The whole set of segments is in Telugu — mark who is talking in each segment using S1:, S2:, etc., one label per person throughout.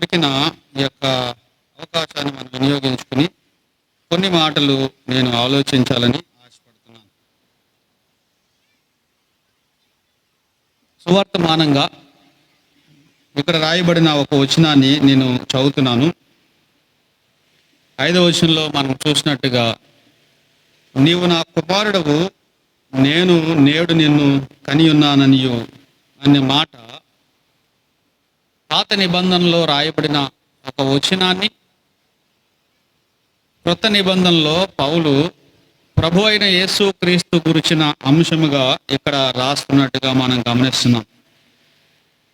S1: దొరికిన ఈ యొక్క అవకాశాన్ని మనం వినియోగించుకుని కొన్ని మాటలు నేను ఆలోచించాలని ఆశపడుతున్నాను. సువర్తమానంగా ఇక్కడ రాయబడిన ఒక వచనాన్ని నేను చదువుతున్నాను. 5వ వచనంలో మనం చూసినట్టుగా, నీవు నా కుమారుడవు, నేను నేడు నిన్ను కనియున్నాననియు అనే మాట పాత నిబంధనలో రాయబడిన ఒక వచనాన్ని క్రొత్త నిబంధనలో పౌలు ప్రభు అయిన యేసు క్రీస్తు గురించిన అంశముగా ఇక్కడ రాస్తున్నట్టుగా మనం గమనిస్తున్నాం.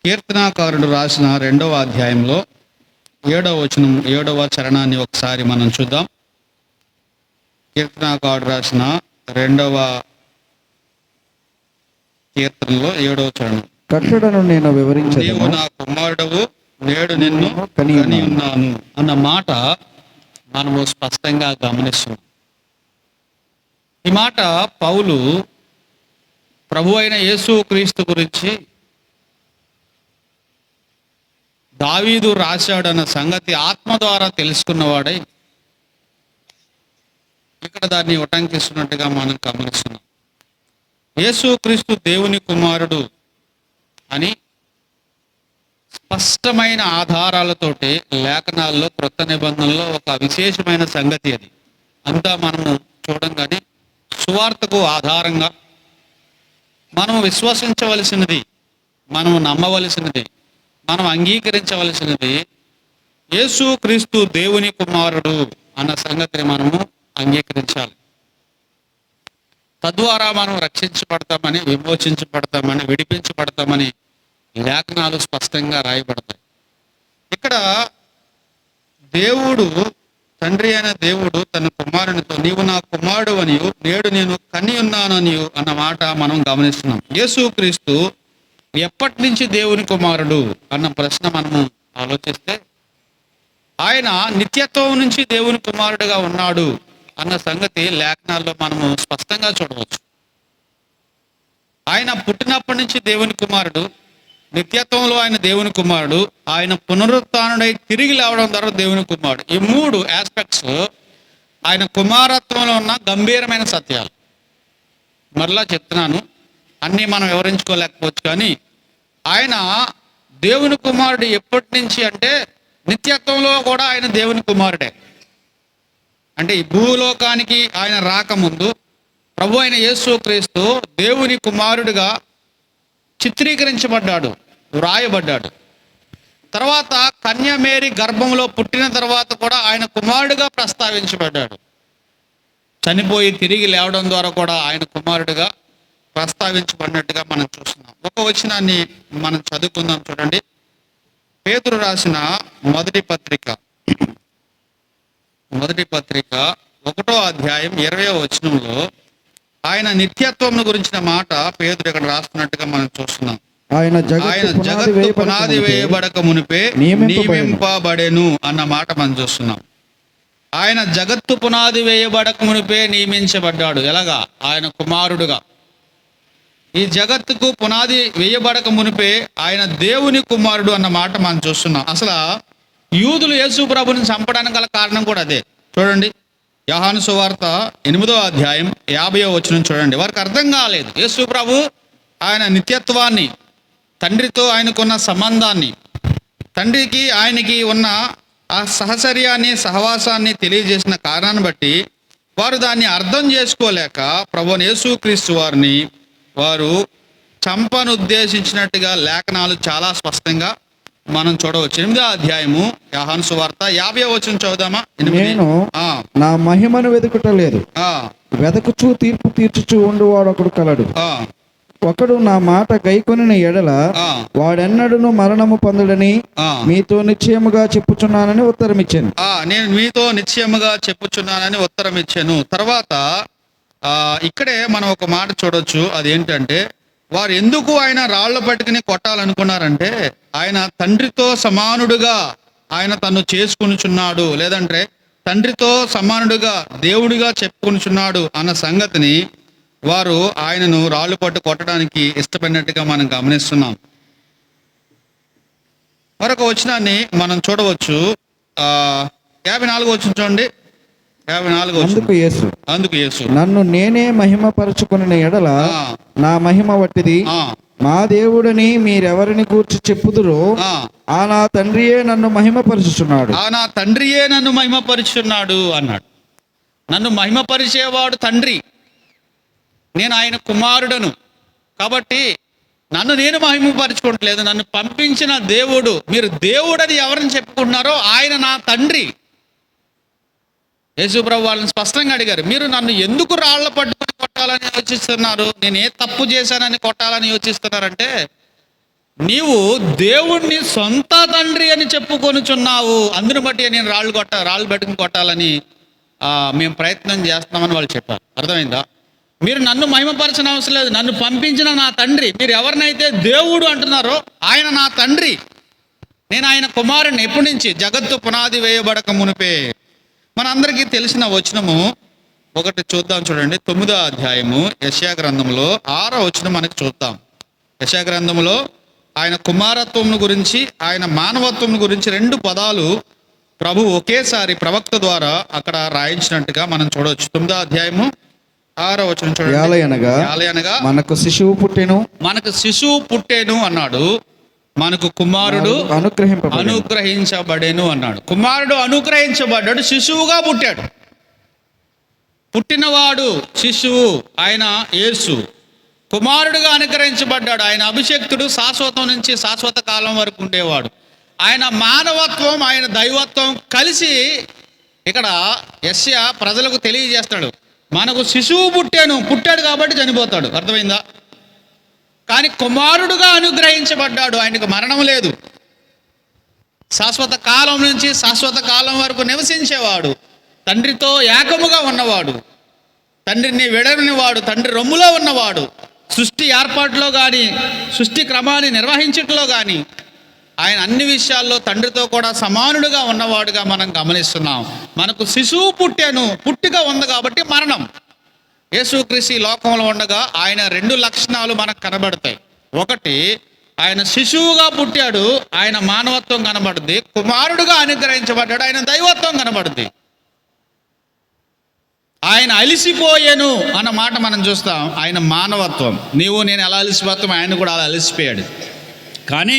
S1: కీర్తనాకారుడు రాసిన 2వ అధ్యాయంలో 7వ వచనం 7వ చరణాన్ని ఒకసారి మనం చూద్దాం. కీర్తనాకారుడు రాసిన 2వ కీర్తనలో 7వ చరణం,
S2: కట్టడను నేను వివరించను,
S1: నీవు నా కుమారుడవు, నేడు నిన్ను కని ఉన్నాను అన్న మాట మనము స్పష్టంగా గమనిస్తున్నాం. ఈ మాట పౌలు ప్రభు అయిన యేసు క్రీస్తు గురించి దావీదు రాశాడన్న సంగతి ఆత్మ ద్వారా తెలుసుకున్నవాడై ఇక్కడ దాన్ని ఉటంకిస్తున్నట్టుగా మనం గమనిస్తున్నాం. యేసు క్రీస్తు దేవుని కుమారుడు అని స్పష్టమైన ఆధారాలతోటి లేఖనాల్లో క్రొత్త నిబంధనలో ఒక విశేషమైన సంగతి అది. అంతా మనము చూడంగానే సువార్తకు ఆధారంగా మనము విశ్వసించవలసినది, మనము నమ్మవలసినది, మనం అంగీకరించవలసినది యేసు క్రీస్తు దేవుని కుమారుడు అన్న సంగతిని మనము అంగీకరించాలి. తద్వారా మనం రక్షించబడతామని, విమోచించబడతామని, విడిపించబడతామని లేఖనాలు స్పష్టంగా రాయబడతాయి. ఇక్కడ దేవుడు, తండ్రి అయిన దేవుడు తన కుమారునితో నీవు నా కుమారుడు అనియు నేడు నేను కని ఉన్నాననియు అన్న మాట మనం గమనిస్తున్నాం. యేసు క్రీస్తు ఎప్పటి నుంచి దేవుని కుమారుడు అన్న ప్రశ్న మనము ఆలోచిస్తే, ఆయన నిత్యత్వం నుంచి దేవుని కుమారుడుగా ఉన్నాడు అన్న సంగతి లేఖనాల్లో మనము స్పష్టంగా చూడవచ్చు. ఆయన పుట్టినప్పటి నుంచి దేవుని కుమారుడు, నిత్యత్వంలో ఆయన దేవుని కుమారుడు, ఆయన పునరుత్థానుడై తిరిగి లేవడం ద్వారా దేవుని కుమారుడు. ఈ 3 ఆస్పెక్ట్స్ ఆయన కుమారత్వంలో ఉన్న గంభీరమైన సత్యాలు. మరలా చెప్తున్నాను, అన్నీ మనం వివరించుకోలేకపోవచ్చు, కానీ ఆయన దేవుని కుమారుడు ఎప్పటి నుంచి అంటే నిత్యత్వంలో కూడా ఆయన దేవుని కుమారుడే. అంటే ఈ భూలోకానికి ఆయన రాకముందు ప్రభు అయిన యేసు క్రీస్తు దేవుని కుమారుడిగా చిత్రీకరించబడ్డాడు, వ్రాయబడ్డాడు. తర్వాత కన్యమేరీ గర్భంలో పుట్టిన తర్వాత కూడా ఆయన కుమారుడిగా ప్రస్తావించబడ్డాడు. చనిపోయి తిరిగి లేవడం ద్వారా కూడా ఆయన కుమారుడిగా ప్రస్తావించబడినట్టుగా మనం చూస్తున్నాం. ఒక వచనాన్ని మనం చదువుకుందాం, చూడండి. పేతురు రాసిన మొదటి పత్రిక 1వ అధ్యాయం 20వ వచనంలో ఆయన నిత్యత్వం గురించిన మాట పేతురు ఇక్కడ రాస్తున్నట్టుగా మనం చూస్తున్నాం. ఆయన జగత్తు పునాది వేయబడక మునిపే నియమింపబడెను అన్న మాట మనం చూస్తున్నాం. ఆయన జగత్తు పునాది వేయబడక మునిపే నియమించబడ్డాడు. ఎలాగా? ఆయన కుమారుడుగా. ఈ జగత్తుకు పునాది వేయబడక మునిపే ఆయన దేవుని కుమారుడు అన్న మాట మనం చూస్తున్నాం. అసలు యూదులు యేసు ప్రభుని చంపడానికి గల కారణం కూడా అదే. చూడండి, యోహాను సువార్త 8వ అధ్యాయం 50వ వచనం చూడండి. వారికి అర్థం కాలేదు యేసు ప్రభు ఆయన నిత్యత్వాన్ని, తండ్రితో ఆయనకున్న సంబంధాన్ని, తండ్రికి ఆయనకి ఉన్న ఆ సహచర్యాన్ని, సహవాసాన్ని తెలియజేసిన కారణాన్ని బట్టి వారు దాన్ని అర్థం చేసుకోలేక ప్రభువైన యేసుక్రీస్తు వారిని వారు చంపను ఉద్దేశించినట్టుగా లేఖనాలు చాలా స్పష్టంగా మనం చూడవచ్చు. 8వ అధ్యాయము యోహాను సువార్త 50వ వచనం చదువుదామా?
S2: నేను నా మహిమను వెతుకుటలేదు, వెతకుచూ తీర్పు తీర్చుచూ ఉండువాడు ఒకడు కలడు. ఒకడు నా మాట గైకొనిన ఎడల వాడెన్నడూను మరణము పొందడని మీతో నిశ్చయముగా చెప్పుచున్నానని ఉత్తరం ఇచ్చాను.
S1: నేను మీతో నిశ్చయముగా చెప్పుచున్నానని ఉత్తరం ఇచ్చాను. తర్వాత ఇక్కడే మనం ఒక మాట చూడొచ్చు. అదేంటంటే, వారు ఎందుకు ఆయన రాళ్ల పట్టుకుని కొట్టాలనుకున్నారంటే, ఆయన తండ్రితో సమానుడుగా ఆయన తను చేసుకునిచున్నాడు, లేదంటే తండ్రితో సమానుడుగా దేవుడిగా చెప్పుకొనిచున్నాడు అన్న సంగతిని వారు ఆయనను రాళ్ళు పట్టు కొట్టడానికి ఇష్టపడినట్టుగా మనం గమనిస్తున్నాం. మరొక వచనాన్ని మనం చూడవచ్చు. 54 వచనం చూడండి. 54 వచనం. అందుకు యేసు
S2: నన్ను నేనే మహిమపరచుకున్న ఎడల నా మహిమ వట్టిది, మా దేవుడని మీరెవరిని గూర్చి చెప్పుదురో ఆ నా తండ్రియే నన్ను మహిమపరుచుచున్నాడు.
S1: ఆ నా తండ్రియే నన్ను మహిమపరుచున్నాడు అన్నాడు. నన్ను మహిమపరిచేవాడు తండ్రి, నేను ఆయన కుమారుడను. కాబట్టి నన్ను నేను మహిమపరచుకోవట్లేదు, నన్ను పంపించిన దేవుడు, మీరు దేవుడని ఎవరిని చెప్పుకుంటున్నారో ఆయన నా తండ్రి. యేసుప్రభు వాళ్ళని స్పష్టంగా అడిగారు, మీరు నన్ను ఎందుకు రాళ్ల పట్టుకొని కొట్టాలని యోచిస్తున్నారు? నేను ఏ తప్పు చేశానని కొట్టాలని యోచిస్తున్నారంటే, నీవు దేవుణ్ణి సొంత తండ్రి అని చెప్పుకొనుచున్నావు, అందుని బట్టి నేను రాళ్ళు పట్టుకుని కొట్టాలని మేము ప్రయత్నం చేస్తున్నామని వాళ్ళు చెప్పారు. అర్థమైందా? మీరు నన్ను మహిమపరచిన అవసరం లేదు, నన్ను పంపించిన నా తండ్రి, మీరు ఎవరినైతే దేవుడు అంటున్నారో ఆయన నా తండ్రి, నేను ఆయన కుమారుని. ఎప్పటి నుంచి? జగత్తు పునాది వేయబడక మునిపే. మనందరికీ తెలిసిన వచనము ఒకటి చూద్దాం, చూడండి. 9వ అధ్యాయము యెషయా గ్రంథంలో 6వ వచనం మనకి చూద్దాం. యెషయా గ్రంథంలో ఆయన కుమారత్వం గురించి, ఆయన మానవత్వం గురించి 2 పదాలు ప్రభు ఒకేసారి ప్రవక్త ద్వారా అక్కడ రాయించినట్టుగా మనం చూడవచ్చు. 9వ అధ్యాయము 6వ వచనం చూడండి.
S2: యాలయనగా మనకు శిశువు పుట్టెను అన్నాడు, మనకు కుమారుడు అనుగ్రహించబడేను అన్నాడు. కుమారుడు అనుగ్రహించబడ్డాడు, శిశువుగా పుట్టాడు. పుట్టినవాడు శిశువు, ఆయన యేసు. కుమారుడుగా అనుగ్రహించబడ్డాడు, ఆయన అభిషక్తుడు, శాశ్వతం నుంచి శాశ్వత కాలం వరకు ఉండేవాడు. ఆయన మానవత్వం, ఆయన దైవత్వం కలిసి ఇక్కడ యెషయా ప్రజలకు తెలియజేస్తాడు. మనకు శిశువు పుట్టాడు కాబట్టి చనిపోతాడు. అర్థమైందా? కానీ కుమారుడుగా అనుగ్రహించబడ్డాడు, ఆయనకు మరణం లేదు. శాశ్వత కాలం నుంచి శాశ్వత కాలం వరకు నివసించేవాడు, తండ్రితో ఏకముగా ఉన్నవాడు, తండ్రిని విడవనివాడు, తండ్రి రొమ్ములో ఉన్నవాడు, సృష్టి ఏర్పాటులో కానీ సృష్టి క్రమాన్ని నిర్వహించట్లో కానీ ఆయన అన్ని విషయాల్లో తండ్రితో కూడా సమానుడుగా ఉన్నవాడుగా మనం గమనిస్తున్నాం. మనకు శిశువు పుట్టిక ఉంది కాబట్టి మరణం. యేసుక్రీస్తు ఈ లోకంలో ఉండగా ఆయన 2 లక్షణాలు మనకు కనబడతాయి. ఒకటి, ఆయన శిశువుగా పుట్టాడు, ఆయన మానవత్వం కనబడుద్ది. కుమారుడుగా అనుగ్రహించబడ్డాడు, ఆయన దైవత్వం కనబడుద్ది. ఆయన అలిసిపోయాను అన్న మాట మనం చూస్తాం. ఆయన మానవత్వం, నీవు నేను ఎలా అలిసిపోతాం, ఆయన కూడా అలా అలిసిపోయాడు. కానీ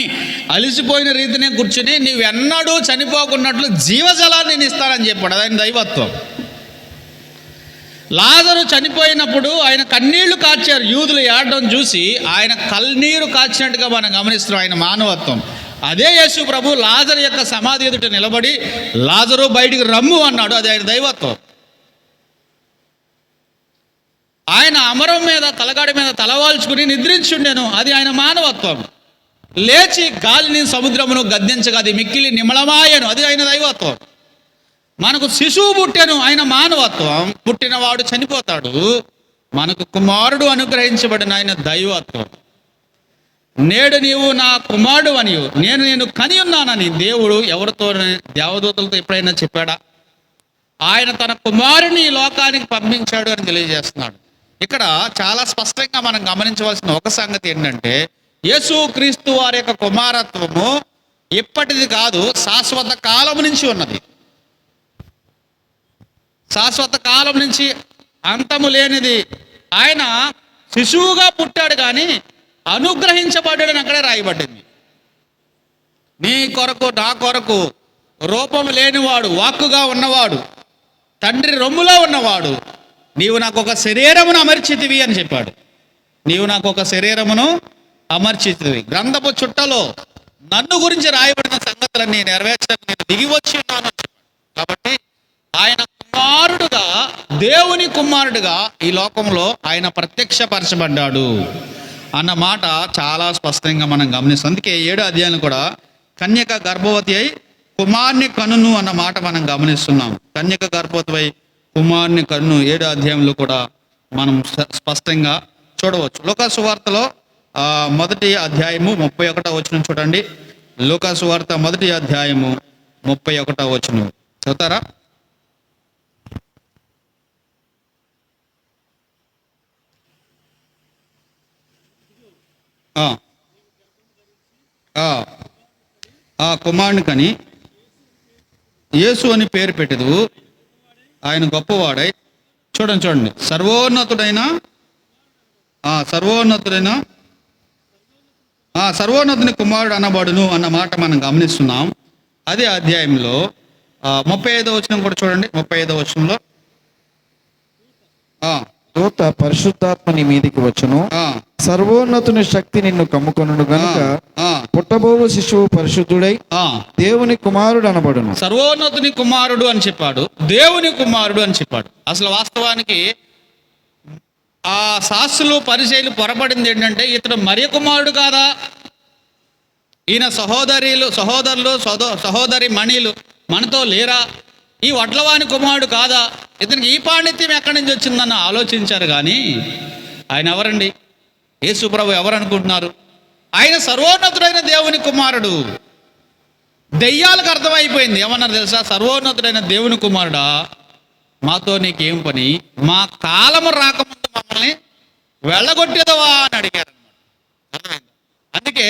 S2: అలిసిపోయిన రీతినే కూర్చుని నీవెన్నడూ చనిపోకున్నట్లు జీవజలాన్ని నేను ఇస్తానని చెప్పాడు, అది ఆయన దైవత్వం. లాజరు చనిపోయినప్పుడు ఆయన కన్నీళ్లు కార్చారు, యూదులు ఏడడం చూసి ఆయన కన్నీరు కార్చినట్టుగా మనం గమనిస్తున్నాం, ఆయన మానవత్వం. అదే యేసు ప్రభు లాజరు యొక్క సమాధి ఎదుట నిలబడి లాజరు బయటికి రమ్ము అన్నాడు, అది ఆయన దైవత్వం. ఆయన అమరం మీద తలగాడి మీద తలవాల్చుకుని నిద్రించుండెను, అది ఆయన మానవత్వం. లేచి గాలిని సముద్రమును గద్దించగా అది మిక్కిలి నిమలమాయను, అది ఆయన దైవత్వం. మనకు శిశువు పుట్టాను, ఆయన మానవత్వం. పుట్టినవాడు చనిపోతాడు, మనకు కుమారుడు అనుగ్రహించబడిన ఆయన దైవత్వం. నేడు నీవు నా కుమారుడు అని, నేను కని ఉన్నానని దేవుడు ఎవరితో, దేవదూతలతో ఎప్పుడైనా చెప్పాడా? ఆయన తన కుమారుని ఈ లోకానికి పంపించాడు అని తెలియజేస్తున్నాడు. ఇక్కడ చాలా స్పష్టంగా మనం గమనించవలసిన ఒక సంగతి ఏంటంటే, యేసుక్రీస్తు వారి యొక్క కుమారత్వము ఇప్పటిది కాదు, శాశ్వత కాలం నుంచి ఉన్నది. శాశ్వత కాలం నుంచి అంతము లేనిది. ఆయన శిశువుగా పుట్టాడు కానీ అనుగ్రహించబడ్డాడని అక్కడే రాయబడింది. నీ కొరకు నా కొరకు రూపము లేనివాడు, వాక్కుగా ఉన్నవాడు, తండ్రి రొమ్ములో ఉన్నవాడు, నీవు నాకు ఒక శరీరమును అమర్చితివి అని చెప్పాడు. నీవు నాకు ఒక శరీరమును అమర్చితివి. గ్రంథపు చుట్టలో నన్ను గురించి రాయబడిన సంగతులన్నీ నెరవేర్చడానికి నేను దిగి వచ్చి ఉన్నాను. కాబట్టి ఆయన కుమారుడుగా, దేవుని కుమారుడుగా ఈ లోకంలో ఆయన ప్రత్యక్షపరచబడ్డాడు అన్న మాట చాలా స్పష్టంగా మనం గమనిస్తాం. అందుకే 7వ అధ్యాయం కూడా కన్యక గర్భవతి అయి కుమారుని కనును అన్న మాట మనం గమనిస్తున్నాం. కన్యక గర్భవతి అయి కుమారుని కన్ను 7వ అధ్యాయంలో కూడా మనం స్పష్టంగా చూడవచ్చు. లూకా సువార్తలో 1వ అధ్యాయము 31వ వచనం చూడండి. లూకా సువార్త 1వ అధ్యాయము 31వ వచనం చదువుతారా?
S1: ఆ కుమారుని కని యేసు అని పేరు పెట్టెదు. ఆయన గొప్పవాడై చూడండి సర్వోన్నతుని కుమారుడు అనబడును అన్న మాట మనం గమనిస్తున్నాం. అదే అధ్యాయంలో 35వ వచనం కూడా చూడండి. 35వ వచనంలో
S2: దూత పరిశుద్ధాత్మ నీ మీదికి వచ్చును, సర్వోన్నతుని శక్తి నిన్ను కమ్ముకొనును గనుక పుట్టబోవు శిశువు పరిశుద్ధుడై దేవుని కుమారుడు అనబడును.
S1: సర్వోన్నతుని కుమారుడు అని చెప్పాడు, దేవుని కుమారుడు అని చెప్పాడు. అసలు వాస్తవానికి ఆ శాస్త్రులు పరిచయులు పొరపడింది ఏంటంటే, ఇతడు మరి కుమారుడు కాదా, ఈయన సహోదరులు సహోదరి మణిలు మనతో లేరా, ఈ వడ్లవాని కుమారుడు కాదా, ఇతనికి ఈ పాండిత్యం ఎక్కడి నుంచి వచ్చిందన్న ఆలోచించారు. కానీ ఆయన ఎవరండి? యేసు ప్రభు ఎవరు అనుకుంటున్నారు? ఆయన సర్వోన్నతుడైన దేవుని కుమారుడు. దెయ్యాలకు అర్థమైపోయింది. ఏమన్నారు తెలుసా? సర్వోన్నతుడైన దేవుని కుమారుడా, మాతో నీకేం పని, మా కాలము రాకముందు మమ్మల్ని వెళ్ళగొట్టేదవా అని అడిగారు. అర్థమైంది? అందుకే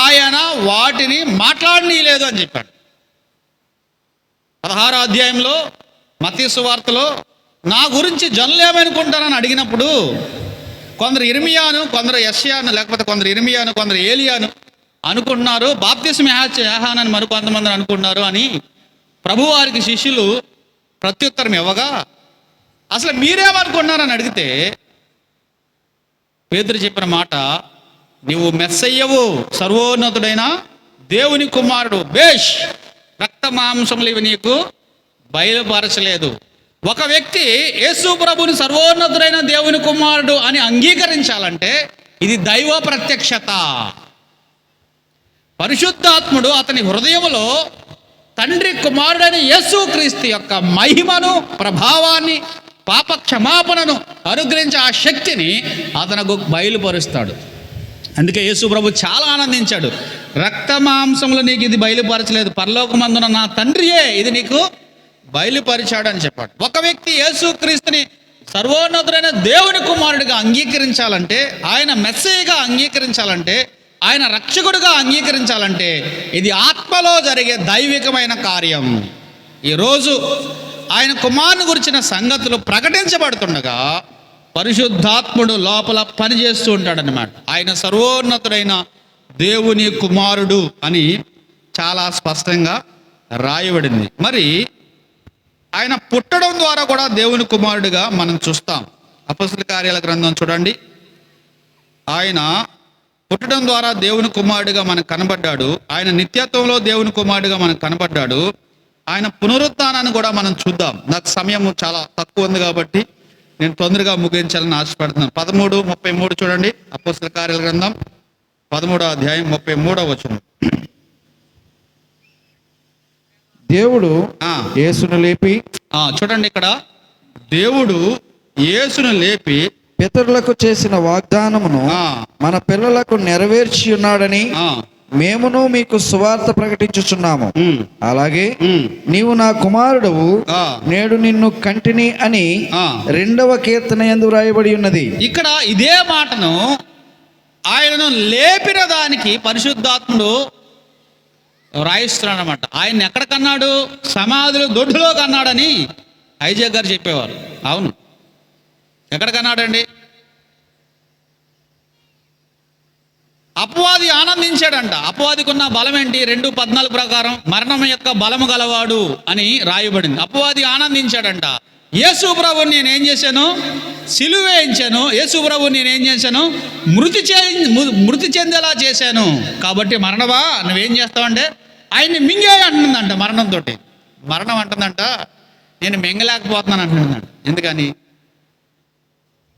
S1: ఆయన వాటిని మాట్లాడనీయలేదు అని చెప్పాడు. 16వ అధ్యాయంలో మత్తయి సువార్తలో నా గురించి జనులు ఏమనుకుంటారని అడిగినప్పుడు కొందరు ఇర్మియాను, కొందరు యెషయాను, లేకపోతే కొందరు ఇర్మియాను, కొందరు ఏలియాను అనుకుంటున్నారు, బాప్తిస్మ యోహానని మరి కొంతమంది అనుకుంటున్నారు అని ప్రభువారికి శిష్యులు ప్రత్యుత్తరం ఇవ్వగా, అసలు మీరేమనుకుంటున్నారని అడిగితే పేతురు చెప్పిన మాట, నీవు మెస్సయ్యవు, సర్వోన్నతుడైన దేవుని కుమారుడు, బేష్, రక్త మాంసములు ఇవి నీకు బయలుపరచలేదు. ఒక వ్యక్తి యేసు ప్రభుని సర్వోన్నతుడైన దేవుని కుమారుడు అని అంగీకరించాలంటే ఇది దైవ ప్రత్యక్షత. పరిశుద్ధాత్ముడు అతని హృదయములో తండ్రి కుమారుడైన యేసుక్రీస్తు యొక్క మహిమను, ప్రభావాన్ని, పాప క్షమాపణను అనుగ్రహించే ఆ శక్తిని అతనికి బయలుపరుస్తాడు. అందుకే యేసు ప్రభు చాలా ఆనందించాడు. రక్త మాంసములు నీకు ఇది బయలుపరచలేదు, పరలోకమందున నా తండ్రియే ఇది నీకు బయలుపరిచాడు అని చెప్పాడు. ఒక వ్యక్తి యేసుక్రీస్తుని సర్వోన్నతుడైన దేవుని కుమారుడిగా అంగీకరించాలంటే, ఆయన మెస్సీగా అంగీకరించాలంటే, ఆయన రక్షకుడిగా అంగీకరించాలంటే ఇది ఆత్మలో జరిగే దైవికమైన కార్యం. ఈరోజు ఆయన కుమారుని గురించిన సంగతులు ప్రకటించబడుతుండగా పరిశుద్ధాత్ముడు లోపల పనిచేస్తూ ఉంటాడనమాట. ఆయన సర్వోన్నతుడైన దేవుని కుమారుడు అని చాలా స్పష్టంగా రాయబడింది. మరి ఆయన పుట్టడం ద్వారా కూడా దేవుని కుమారుడిగా మనం చూస్తాం. అపొస్తలుల కార్యాల గ్రంథం చూడండి. ఆయన పుట్టడం ద్వారా దేవుని కుమారుడిగా మనకు కనబడ్డాడు. ఆయన నిత్యత్వంలో దేవుని కుమారుడిగా మనకు కనబడ్డాడు. ఆయన పునరుత్థానాన్ని కూడా మనం చూద్దాం. నాకు సమయం చాలా తక్కువ ఉంది కాబట్టి నేను తొందరగా ముగించాలని ఆశపడుతున్నాను. 13:33 చూడండి. అపొస్తలుల కార్యాల గ్రంథం 13వ అధ్యాయం 33వ వచనం.
S2: దేవుడు యేసును లేపి,
S1: చూడండి, ఇక్కడ దేవుడు యేసును లేపి
S2: పితరులకు చేసిన వాగ్దానమును మన పిల్లలకు నెరవేర్చి ఉన్నాడని మేమును మీకు సువార్త ప్రకటించుచున్నాము. అలాగే నీవు నా కుమారుడవు, నేడు నిన్ను కంటిని అని 2వ కీర్తన యందు వ్రాయబడి ఉన్నది.
S1: ఇక్కడ ఇదే మాటను ఆయనను లేపిన దానికి పరిశుద్ధాత్ముడు రాయిస్తున్నాడు అన్నమాట. ఆయన ఎక్కడ కన్నాడు? సమాధులు దొడ్డులో కన్నాడని ఐజాక్ గారు చెప్పేవారు. అవును, ఎక్కడ కన్నాడండి? అపవాది ఆనందించాడంట. అపవాదికి ఉన్న బలం ఏంటి? 2:14 ప్రకారం మరణం యొక్క బలము గలవాడు అని రాయబడింది. అపవాది ఆనందించాడంట. యేసు ప్రభువుని నేనేం చేశాను? సిలువ వేయించాను. యేసు ప్రభువుని నేనేం చేశాను? మృతి చెందేలా చేశాను. కాబట్టి మరణమా నువ్వేం చేస్తావంటే ఆయన్ని మింగే అంటుందంట. మరణం అంటుందంట నేను మింగలేకపోతున్నాను అంటుందంట. ఎందుకని?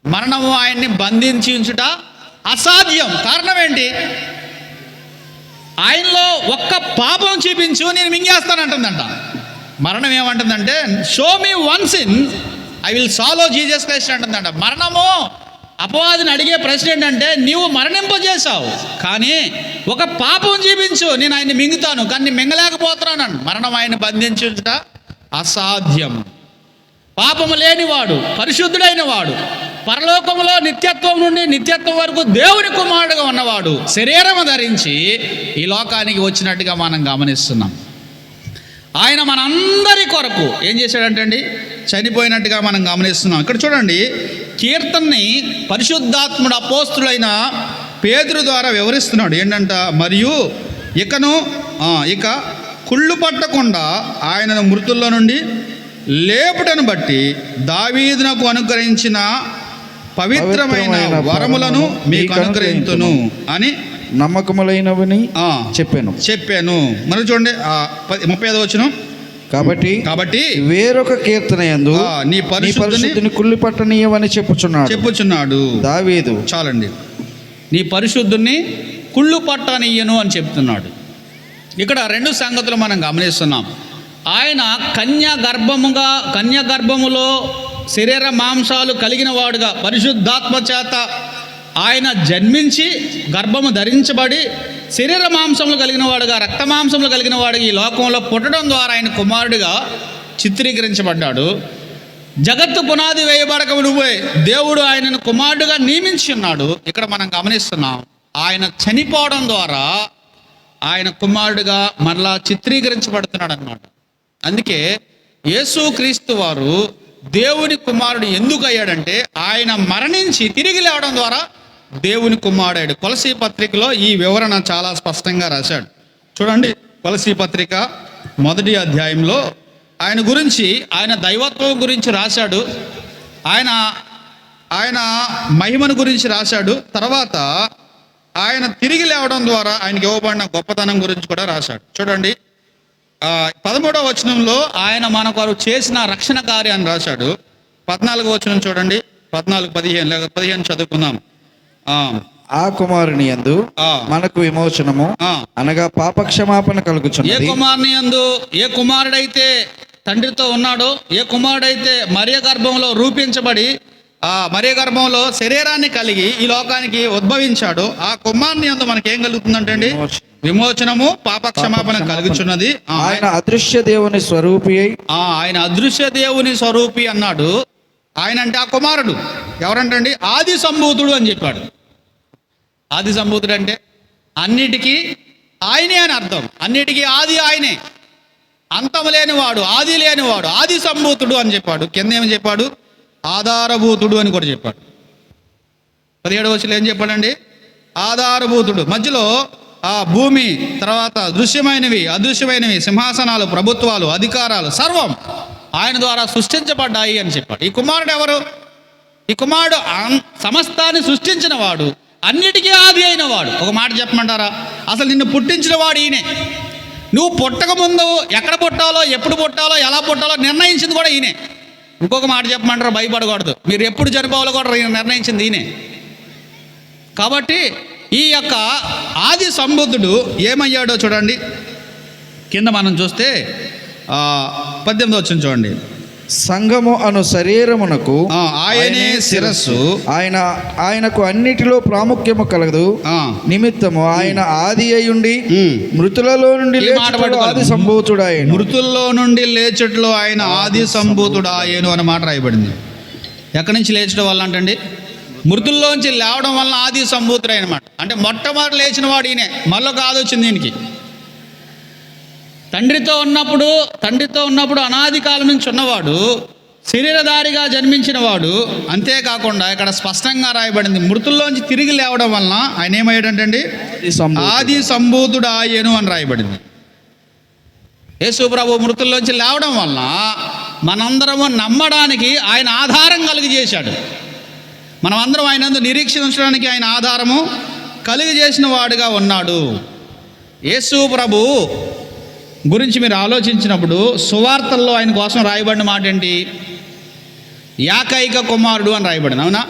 S1: మరణము ఆయన్ని బంధించి ఉంచుట అసాధ్యం. కారణం ఏంటి? ఆయనలో ఒక్క పాపం చూపించు, నేను మింగేస్తానంటుందంట. మరణం ఏమంటుందంటే show me one sin, I will solve Jesus Christ అంటుందంట. మరణము అపవాదిని అడిగే ప్రశ్న ఏంటంటే నీవు మరణింపజేశావు, కానీ ఒక పాపం చూపించు, నేను ఆయన్ని మింగుతాను, కానీ మింగలేకపోతున్నాను. మరణం ఆయన బంధించుట అసాధ్యం.
S3: పాపము లేనివాడు, పరిశుద్ధుడైన వాడు, పరలోకములో నిత్యత్వం నుండి నిత్యత్వం వరకు దేవుని కుమారుడుగా ఉన్నవాడు శరీరము ధరించి ఈ లోకానికి వచ్చినట్టుగా మనం గమనిస్తున్నాం. ఆయన మనందరి కొరకు ఏం చేశాడంటే అండి, చనిపోయినట్టుగా మనం గమనిస్తున్నాం. ఇక్కడ చూడండి, కీర్తనని పరిశుద్ధాత్ముడు అపోస్తుడైన పేతురు ద్వారా వివరిస్తున్నాడు. ఏంటంట, మరియు ఇక కుళ్ళు పట్టకుండా ఆయనను మృతుల్లో నుండి లేపుటను బట్టి దావీదునకు అనుగ్రహించిన పవిత్రమైన వరములను మీకు అనుగ్రహించును అని
S2: నమ్మకములైనవని చెప్పాను. మరి చూడండి 35వ వచనం. కాబట్టి వేరొక కీర్తన యందు నీ పరిశుద్ధుని కుళ్ళి పట్టనీయవని చెప్పుచున్నాడు దావీదు.
S3: చాలండి, నీ పరిశుద్ధుని కుళ్ళు పట్టనీయను అని చెప్తున్నాడు. ఇక్కడ 2 సంగతులు మనం గమనిస్తున్నాం. ఆయన కన్య గర్భములో శరీర మాంసాలు కలిగిన వాడుగా పరిశుద్ధాత్మ చేత ఆయన జన్మించి గర్భము ధరించబడి శరీర మాంసములు కలిగిన వాడుగా, రక్త మాంసములు కలిగిన వాడుగా ఈ లోకంలో పుట్టడం ద్వారా ఆయన కుమారుడిగా చిత్రీకరించబడ్డాడు. జగత్తు పునాది వేయబడక మునుపే దేవుడు ఆయనను కుమారుడుగా నియమించి ఉన్నాడు. ఇక్కడ మనం గమనిస్తున్నాం, ఆయన చనిపోవడం ద్వారా ఆయన కుమారుడుగా మరలా చిత్రీకరించబడుతున్నాడు అన్నమాట. అందుకే యేసుక్రీస్తు వారు దేవుని కుమారుడు ఎందుకు అయ్యాడంటే, ఆయన మరణించి తిరిగి లేవడం ద్వారా దేవుని కుమారుడు. కొలసీ పత్రికలో ఈ వివరణ చాలా స్పష్టంగా రాశాడు. చూడండి, కొలసీ పత్రిక 1వ అధ్యాయంలో ఆయన గురించి, ఆయన దైవత్వం గురించి రాశాడు, ఆయన మహిమను గురించి రాశాడు. తర్వాత ఆయన తిరిగి లేవడం ద్వారా ఆయనకి ఇవ్వబడిన గొప్పతనం గురించి కూడా రాశాడు. చూడండి, 13వ వచనంలో ఆయన మన కొరకు చేసిన రక్షణ కార్యాన్ని రాశాడు. 14వ వచనం చూడండి, 14-15 చదువుకుందాం.
S2: ఆ కుమారుని యందు మనకు విమోచనము అనగా పాప క్షమాపణ కలుగుచున్నది.
S3: ఏ కుమారుని యందు, ఏ కుమారుడైతే తండ్రితో ఉన్నాడో, ఏ కుమారుడైతే మరియ గర్భంలో రూపించబడి మరియ గర్భంలో శరీరాన్ని కలిగి ఈ లోకానికి ఉద్భవించాడో ఆ కుమారుని యందు మనకేం కలుగుతుందంటే అండి, విమోచనము, పాప క్షమాపణ కలుగుచున్నది.
S2: ఆయన అదృశ్య దేవుని స్వరూపి.
S3: ఆయన అదృశ్య దేవుని స్వరూపి అన్నాడు. ఆయన అంటే ఆ కుమారుడు ఎవరంటండి, ఆది సంభూతుడు అని చెప్పాడు. ఆది సంభూతుడు అంటే అన్నిటికీ ఆయనే అని అర్థం. అన్నిటికీ ఆది ఆయనే, అంతం లేనివాడు, ఆది లేనివాడు, ఆది సంభూతుడు అని చెప్పాడు. కింద ఏమని చెప్పాడు, ఆధారభూతుడు అని కూడా చెప్పాడు. 17వ వచనంలో ఏం చెప్పాడండి, ఆధారభూతుడు. మధ్యలో భూమి, తర్వాత దృశ్యమైనవి, అదృశ్యమైనవి, సింహాసనాలు, ప్రభుత్వాలు, అధికారాలు సర్వం ఆయన ద్వారా సృష్టించబడ్డాయి అని చెప్పాడు. ఈ కుమారుడు ఎవరు? ఈ కుమారుడు సమస్తాన్ని సృష్టించిన వాడు, అన్నిటికీ ఆది అయిన వాడు. ఒక మాట చెప్పమంటారా, అసలు నిన్ను పుట్టించిన వాడు ఈయనే. నువ్వు పుట్టకముందు ఎక్కడ పుట్టాలో, ఎప్పుడు పుట్టాలో, ఎలా పుట్టాలో నిర్ణయించింది కూడా ఈయనే. ఇంకొక మాట చెప్పమంటారా, భయపడకూడదు, మీరు ఎప్పుడు చనిపోవాలో కూడా నిర్ణయించింది ఈయనే. కాబట్టి ఈ యొక్క ఆది సంబుద్ధుడు ఏమయ్యాడో చూడండి. కింద మనం చూస్తే 18వ వచనం చూడండి.
S2: సంఘము అను శరీరమునకు
S3: ఆయనే శిరస్సు,
S2: ఆయనకు అన్నిటిలో ప్రాముఖ్యము కలదు నిమిత్తము ఆయన ఆది అయ్యుండి మృతులలో నుండి ఆది సంభూతుడాయను.
S3: మృతుల్లో నుండి లేచట్లో ఆయన ఆది సంభూతుడాయను అన్న మాట రాయబడింది. ఎక్కడి నుంచి లేచడం వల్ల అంటే మృతుల్లోంచి లేవడం వల్ల ఆది సంభూతుడు అనమాట. అంటే మొట్టమొదటి లేచిన వాడు ఈయనే. మళ్ళీ కాదు వచ్చింది దీనికి. తండ్రితో ఉన్నప్పుడు అనాది కాలం నుంచి ఉన్నవాడు, శరీరధారిగా జన్మించిన వాడు. అంతేకాకుండా ఇక్కడ స్పష్టంగా రాయబడింది, మృతుల్లోంచి తిరిగి లేవడం వలన ఆయన ఏమయ్యాడంటండి, ఆది సంభూతుడు ఆయను అని రాయబడింది. యేసు ప్రభు మృతుల్లోంచి లేవడం వలన మనందరము నమ్మడానికి ఆయన ఆధారం కలిగజేశాడు. మనమందరం ఆయన నిరీక్షణ ఉంచడానికి ఆయన ఆధారము కలిగజేసిన వాడుగా ఉన్నాడు. యేసు ప్రభు గురించి మీరు ఆలోచించినప్పుడు సువార్తల్లో ఆయన కోసం రాయబడిన మాట ఏంటి, ఏకైక కుమారుడు అని రాయబడింది, అవునా?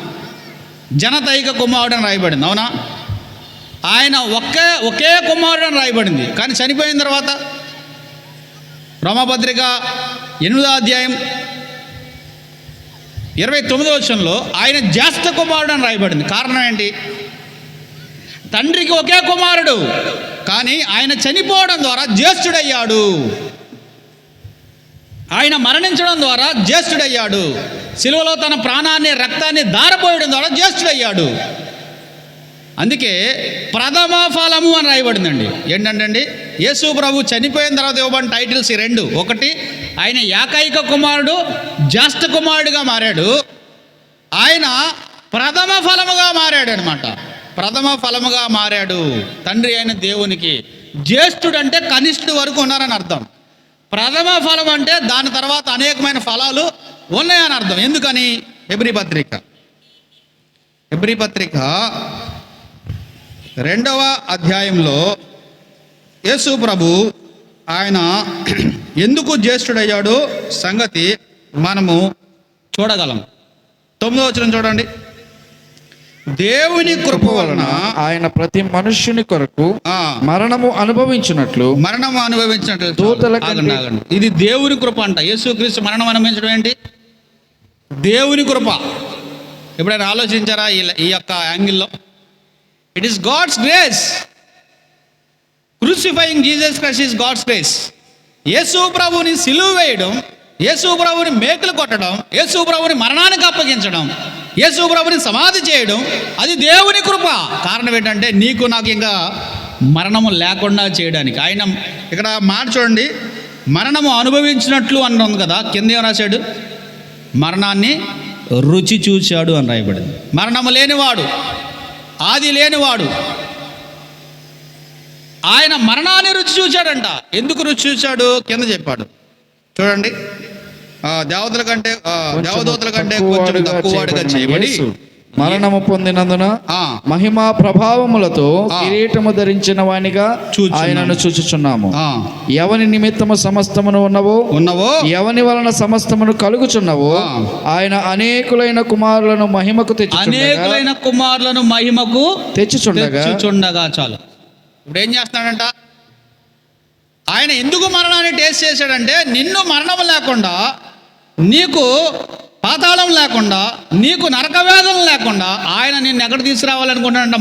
S3: జనతైక కుమారుడు అని రాయబడింది, అవునా? ఆయన ఒకే కుమారుడు అని రాయబడింది. కానీ చనిపోయిన తర్వాత రోమాపత్రిక 8వ అధ్యాయం 29వ వచనంలో ఆయన జ్యేష్ఠ కుమారుడు అని రాయబడింది. కారణం ఏంటి? తండ్రికి ఒకే కుమారుడు, కానీ ఆయన చనిపోవడం ద్వారా జ్యేష్ఠుడయ్యాడు. ఆయన మరణించడం ద్వారా జ్యేష్ఠుడయ్యాడు. సిలువలో తన ప్రాణాన్ని రక్తాన్ని ధారపోయడం ద్వారా జ్యేష్ఠుడయ్యాడు. అందుకే ప్రథమ ఫలము అని రాయబడిందండి. ఏంటంటే యేసు ప్రభు చనిపోయిన తర్వాత ఇవ్వబడిన టైటిల్స్ ఈ రెండు. ఒకటి, ఆయన ఏకైక కుమారుడు, జ్యేష్ఠ కుమారుడుగా మారాడు. ఆయన ప్రథమ ఫలముగా మారాడు అనమాట. ప్రథమ ఫలముగా మారాడు తండ్రి అయిన దేవునికి. జ్యేష్ఠుడు అంటే కనిష్ఠుడు వరకు ఉన్నారని అర్థం. ప్రథమ ఫలం అంటే దాని తర్వాత అనేకమైన ఫలాలు ఉన్నాయని అర్థం. ఎందుకని? హెబ్రీ పత్రిక 2వ అధ్యాయంలో యేసు ప్రభు ఆయన ఎందుకు జ్యేష్ఠుడయ్యాడో సంగతి మనము చూడగలం. 9వ వచనం చూడండి. దేవుని కృప వలన
S2: ఆయన ప్రతి మనుష్యుని కొరకు మరణము అనుభవించినట్లు
S3: ఇది దేవుని కృప అంట. యేసుక్రీస్తు మరణం అనుభవించడం ఏంటి? దేవుని కృప. ఎప్పుడైనా ఆలోచించారా ఈ యొక్క యాంగిల్లో? It is God's grace. Crucifying Jesus Christ is God's grace. యేసు ప్రభువుని సిలువ వేయడం, యేసు ప్రభువుని మేకులు కొట్టడం, యేసు ప్రభువుని మరణానికి అప్పగించడం, యేసు ప్రభువుని సమాధి చేయడం, అది దేవుని కృప. కారణం ఏంటంటే నీకు నాకు ఇంకా మరణము లేకుండా చేయడానికి. ఆయన ఇక్కడ మాట చూడండి, మరణము అనుభవించినట్లు అన్నాం కదా. కింద ఏం రాశాడు? మరణాన్ని రుచి చూశాడు అని రాయబడింది. మరణము లేనివాడు, ఆది లేనివాడు, ఆయన మరణాన్ని రుచి చూశాడంట. ఎందుకు రుచి చూశాడు? కింద చెప్పాడు చూడండి. దేవదూతల కంటే కొంచెం తక్కువగా చేయబడి
S2: మరణము పొందినందున మహిమా ప్రభావములతో కిరీటము ధరించిన వానిగా ఆయనను చూచుచున్నాము. ఎవని నిమిత్తము సమస్తమును ఉన్నవో ఎవని వలన సమస్తమును కలుగుచున్నవో ఆయన అనేకులైన కుమారులను మహిమకు
S3: తెచ్చుచుండగా చాలు. ఇప్పుడు ఏం చేస్తున్నాడంట? ఆయన ఎందుకు మరణాన్ని టేస్ట్ చేశాడంటే నిన్ను మరణం లేకుండా, నీకు పాతాళం లేకుండా, నీకు నరకవేదన లేకుండా ఆయన నిన్ను ఎక్కడ తీసుకురావాలనుకుంటున్నాడంట?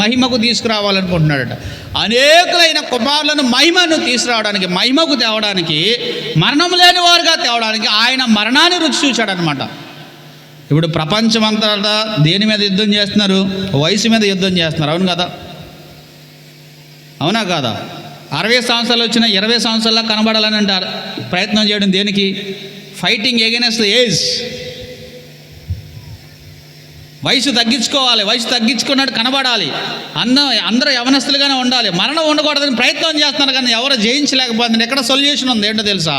S3: మహిమకు తీసుకురావాలనుకుంటున్నాడట. అనేకులైన కుమారులను మహిమను తీసుకురావడానికి, మహిమకు తేవడానికి, మరణం లేని వారుగా తేవడానికి ఆయన మరణాన్ని రుచి చూశాడనమాట. ఇప్పుడు ప్రపంచమంతా దేని మీద యుద్ధం చేస్తున్నారు? వయసు మీద యుద్ధం చేస్తున్నారు. అవును కదా? అవునా కాదా? 60 సంవత్సరాలు వచ్చిన 20 సంవత్సరాల్లో కనబడాలని అంటారు. ప్రయత్నం చేయడం దేనికి? Fighting against the age. వయసు తగ్గించుకోవాలి, వయసు తగ్గించుకున్నట్టు కనబడాలి, అందరూ యవనస్తులుగానే ఉండాలి, మరణం ఉండకూడదని ప్రయత్నం చేస్తున్నారు. కానీ ఎవరు జయించలేకపోతుంది. ఎక్కడ సొల్యూషన్ ఉంది ఏంటో తెలుసా?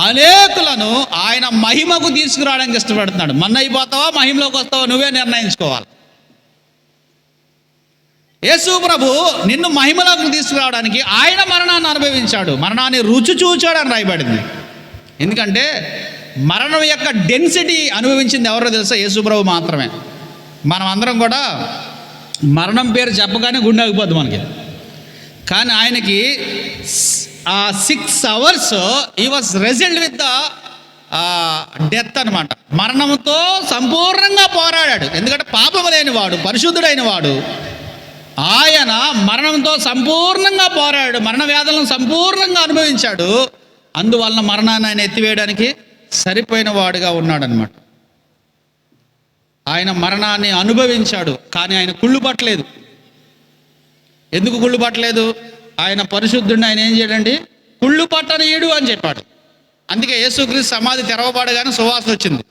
S3: అనేకులను ఆయన మహిమకు తీసుకురావడానికి ఇష్టపడుతున్నాడు. మన్న అయిపోతావా, మహిమలోకి వస్తావా, నువ్వే నిర్ణయించుకోవాలి. యేసు ప్రభు నిన్ను మహిమలోకి తీసుకురావడానికి ఆయన మరణాన్ని అనుభవించాడు, మరణాన్ని రుచి చూచాడు అని రాయబడింది. ఎందుకంటే మరణం యొక్క డెన్సిటీ అనుభవించింది ఎవరో తెలుసా? యేసు ప్రభు మాత్రమే. మనం అందరం కూడా మరణం పేరు చెప్పగానే గుండె ఆగిపోద్ది మనకి. కానీ ఆయనకి 6 hours he was wrestled with the death అనమాట. మరణంతో సంపూర్ణంగా పోరాడాడు. ఎందుకంటే పాపము లేనివాడు, పరిశుద్ధుడైన వాడు. ఆయన మరణంతో సంపూర్ణంగా పోరాడాడు, మరణ వ్యాధులను సంపూర్ణంగా అనుభవించాడు. అందువలన మరణాన్ని ఆయన ఎత్తివేయడానికి సరిపోయిన వాడుగా ఉన్నాడనమాట. ఆయన మరణాన్ని అనుభవించాడు, కానీ ఆయన కుళ్ళు పట్టలేదు. ఎందుకు కుళ్ళు పట్టలేదు? ఆయన పరిశుద్ధుడిని ఆయన ఏం చేయడండి? కుళ్ళు పట్టనీయుడు అని చెప్పాడు. అందుకే యేసుక్రీస్తు సమాధి తెరవబడగానే సువాసన వచ్చింది.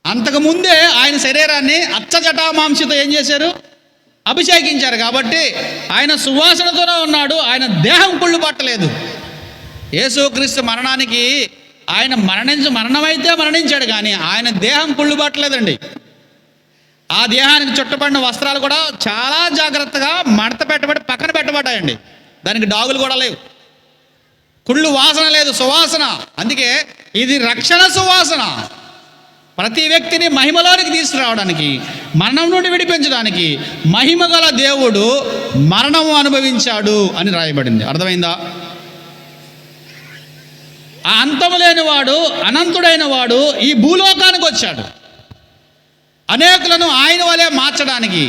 S3: అంతకుముందే ఆయన శరీరాన్ని అచ్చజటామాంసితో ఏం చేశారు? అభిషేకించారు. కాబట్టి ఆయన సువాసనతోనే ఉన్నాడు. ఆయన దేహం కుళ్ళు పట్టలేదు. యేసుక్రీస్తు మరణానికి ఆయన మరణమైతే మరణించాడు, కానీ ఆయన దేహం కుళ్ళు పట్టలేదండి. ఆ దేహానికి చుట్టబడిన వస్త్రాలు కూడా చాలా జాగ్రత్తగా మడత పెట్టబడి పక్కన పెట్టబడ్డాయండి. దానికి డాగులు కూడా లేవు, కుళ్ళు వాసన లేదు, సువాసన. అందుకే ఇది రక్షణ సువాసన. ప్రతి వ్యక్తిని మహిమలోనికి తీసుకురావడానికి, మరణం నుండి విడిపించడానికి మహిమగల దేవుడు మరణము అనుభవించాడు అని రాయబడింది. అర్థమైందా? ఆ అంతము లేనివాడు, అనంతుడైన వాడు ఈ భూలోకానికి వచ్చాడు. అనేకులను ఆయన వలె మార్చడానికి,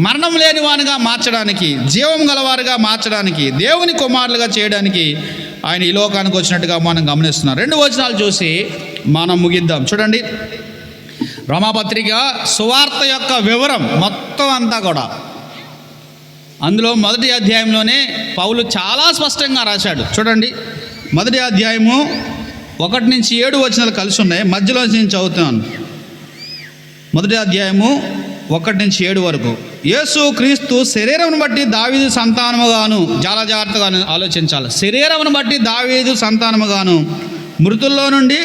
S3: మరణం లేనివానిగా మార్చడానికి, జీవం గలవారుగా మార్చడానికి, దేవుని కుమారులుగా చేయడానికి ఆయన ఈ లోకానికి వచ్చినట్టుగా మనం గమనిస్తున్నాం. 2 వచనాలు చూసి మనం ముగిద్దాం. చూడండి, రోమాపత్రిక సువార్త యొక్క వివరం మొత్తం అంతా కూడా అందులో 1వ అధ్యాయంలోనే పౌలు చాలా స్పష్టంగా రాశాడు. చూడండి, 1వ అధ్యాయము 1 నుంచి 7 వచనాలు కలిసి ఉన్నాయి. మధ్యలో నేను చదువుతున్నాను. 1వ అధ్యాయము 1 నుంచి 7 వరకు. యేసు క్రీస్తు శరీరమును బట్టి దావీదు సంతానముగాను, చాలా జాగ్రత్తగా ఆలోచించాలి. శరీరమును బట్టి దావీదు సంతానముగాను మృతుల్లో నుండి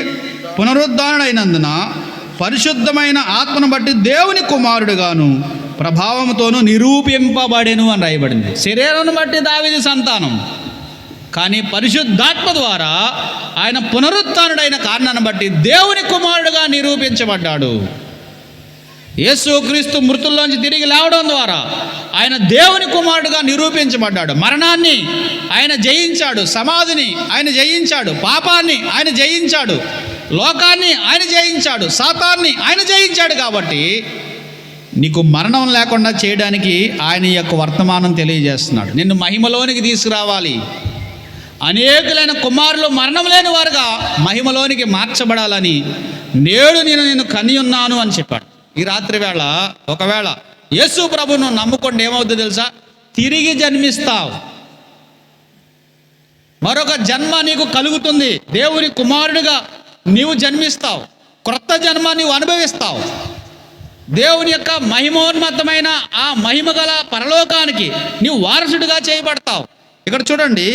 S3: పునరుద్ధానుడైనందున పరిశుద్ధమైన ఆత్మను బట్టి దేవుని కుమారుడుగాను ప్రభావంతోనూ నిరూపింపబడెను అని రాయబడింది. శరీరం బట్టి దావీదు సంతానం, కానీ పరిశుద్ధాత్మ ద్వారా ఆయన పునరుత్థానుడైన కారణాన్ని బట్టి దేవుని కుమారుడుగా నిరూపించబడ్డాడు. యేసుక్రీస్తు మృతుల్లోంచి తిరిగి లేవడం ద్వారా ఆయన దేవుని కుమారుడుగా నిరూపించబడ్డాడు. మరణాన్ని ఆయన జయించాడు, సమాధిని ఆయన జయించాడు, పాపాన్ని ఆయన జయించాడు, లోకాన్ని ఆయన జయించాడు, సాతాన్ని ఆయన జయించాడు. కాబట్టి నీకు మరణం లేకుండా చేయడానికి ఆయన యొక్క వర్తమానం తెలియజేస్తున్నాడు. నిన్ను మహిమలోనికి తీసుకురావాలి, అనేకులైన కుమారులు మరణం లేని వారుగా మహిమలోనికి మార్చబడాలని నేడు నేను నిన్ను కని ఉన్నాను అని చెప్పాడు. ఈ రాత్రి వేళ ఒకవేళ యేసు ప్రభువును నమ్ముకుంటే ఏమవుతుందో తెలుసా? తిరిగి జన్మిస్తావు, మరొక జన్మ నీకు కలుగుతుంది. దేవుని కుమారుడిగా నీవు జన్మిస్తావు, క్రొత్త జన్మ నీవు అనుభవిస్తావు. దేవుని యొక్క మహిమోన్నతమైన ఆ మహిమగల పరలోకానికి నీవు వారసుడిగా చేయబడతావు. ఇక్కడ చూడండి,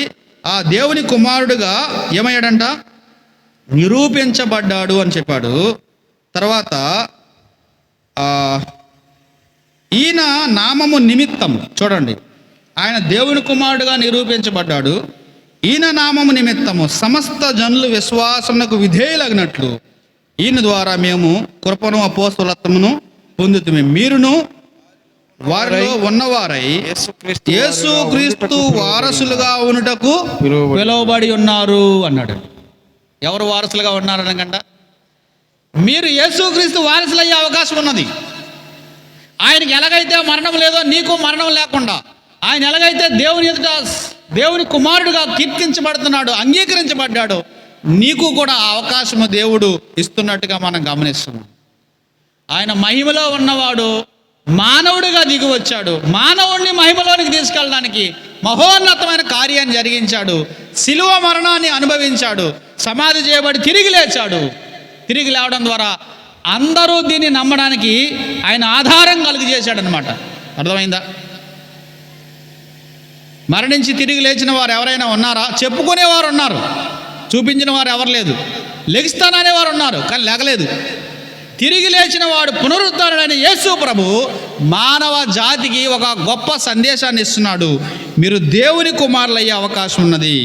S3: ఆ దేవుని కుమారుడుగా ఏమయ్యాడంట? నిరూపించబడ్డాడు అని చెప్పాడు. తర్వాత ఈయన నామము నిమిత్తం, చూడండి, ఆయన దేవుని కుమారుడుగా నిరూపించబడ్డాడు. ఈయన నామము నిమిత్తము సమస్త జనులు విశ్వాసమునకు విధేయులగినట్లు ఈయన ద్వారా మేము కృపను అపోస్తలత్వమును పొందుతుమే. మీరును వారిలో ఉన్నవారై యేసుక్రీస్తు వారసులుగా ఉన్నటకు పిలువబడి ఉన్నారు అన్నాడు. ఎవరు వారసులుగా ఉన్నారనకంట? మీరు యేసుక్రీస్తు వారసులయ్యే అవకాశం ఉన్నది. ఆయనకి ఎలాగైతే మరణం లేదో నీకు మరణం లేకుండా, ఆయన ఎలాగైతే దేవుని కుమారుడుగా కీర్తించబడుతున్నాడు, అంగీకరించబడ్డాడు, నీకు కూడా ఆ అవకాశము దేవుడు ఇస్తున్నట్టుగా మనం గమనిస్తున్నాం. ఆయన మహిమలో ఉన్నవాడు మానవుడిగా దిగి వచ్చాడు. మానవుడిని మహిమలోనికి తీసుకెళ్ళడానికి మహోన్నతమైన కార్యాన్ని జరిగించాడు. శిలువ మరణాన్ని అనుభవించాడు, సమాధి చేయబడి తిరిగి లేచాడు. తిరిగి లేవడం ద్వారా అందరూ దీన్ని నమ్మడానికి ఆయన ఆధారం కలుగజేశాడు అనమాట. అర్థమైందా? మరణించి తిరిగి లేచిన వారు ఎవరైనా ఉన్నారా? చెప్పుకునేవారు ఉన్నారు, చూపించిన వారు ఎవరు లేదు. లెగిస్తాననే వారు ఉన్నారు, కానీ లేగలేదు. తిరిగి లేచిన వాడు పునరుద్ధరణైన యేసు ప్రభు మానవ జాతికి ఒక గొప్ప సందేశాన్ని ఇస్తున్నాడు. మీరు దేవుని కుమారులయ్యే అవకాశం ఉన్నది.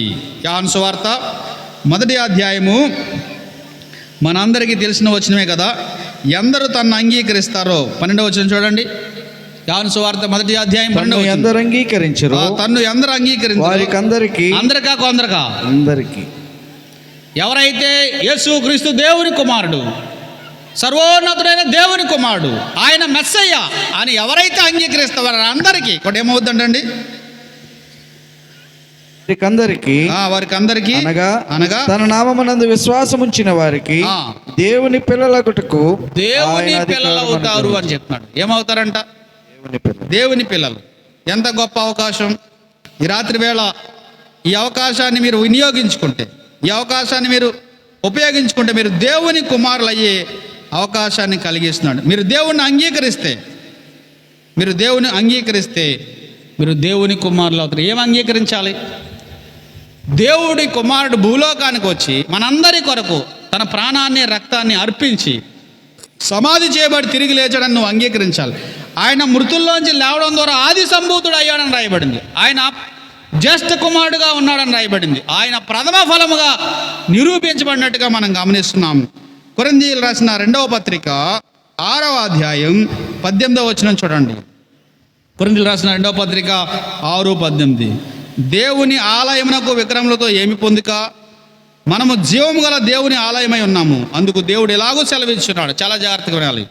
S3: యోహాను సువార్త 1వ అధ్యాయము మనందరికీ తెలిసిన వచనమే కదా. ఎందరు తన్ను అంగీకరిస్తారో 12వ వచనం చూడండి. యోహాను సువార్త 1వ అధ్యాయం 12వ వచనం.
S2: ఎందరు అంగీకరించరు,
S3: తన్ను ఎందరు అంగీకరించరు,
S2: వారికి
S3: అందరికా కొందరికా?
S2: అందరికీ.
S3: ఎవరైతే యేసుక్రీస్తు దేవుని కుమారుడు, సర్వోన్నతుడైన దేవుని కుమారుడు, ఆయన మెస్సయ్య అని ఎవరైతే అంగీకరిస్తారో అందరికీ కూడా ఏమవుతుందండి? వారికి అందరికీ అనగా
S2: తన నామమునందు విశ్వాసం ఉంచిన వారికి దేవుని పిల్లలగుటకు
S3: దేవుని పిల్లలు అవుతారు అని చెప్తున్నాడు. ఏమవుతారంట? దేవుని పిల్లలు. ఎంత గొప్ప అవకాశం! ఈ రాత్రి వేళ ఈ అవకాశాన్ని మీరు వినియోగించుకుంటే, ఈ అవకాశాన్ని మీరు ఉపయోగించుకుంటే మీరు దేవుని కుమారులు అయ్యే అవకాశాన్ని కలిగిస్తున్నాడు. మీరు దేవుని అంగీకరిస్తే మీరు దేవుని కుమారులు అవుతారు. ఏం అంగీకరించాలి? దేవుడి కుమారుడు భూలోకానికి వచ్చి మనందరి కొరకు తన ప్రాణాన్ని రక్తాన్ని అర్పించి సమాధి చేయబడి తిరిగి లేచాడని నువ్వు అంగీకరించాలి. ఆయన మృతుల్లోంచి లేవడం ద్వారా ఆది సంభూతుడు అయ్యాడని రాయబడింది. ఆయన జ్యేష్ఠ కుమారుడుగా ఉన్నాడని రాయబడింది. ఆయన ప్రథమ ఫలముగా నిరూపించబడినట్టుగా మనం గమనిస్తున్నాము. కొరింథీయులు రాసిన 2వ పత్రిక 6వ అధ్యాయం 18వ వచనం చూడండి. కొరింథీయులు రాసిన 2వ పత్రిక 6:18. దేవుని ఆలయమునకు విగ్రహములతో ఏమి పొందుక? మనము జీవము గల దేవుని ఆలయమై ఉన్నాము. అందుకు దేవుడు ఎలాగో సెలవిస్తున్నాడు. చాలా జాగ్రత్తగా వినాలి.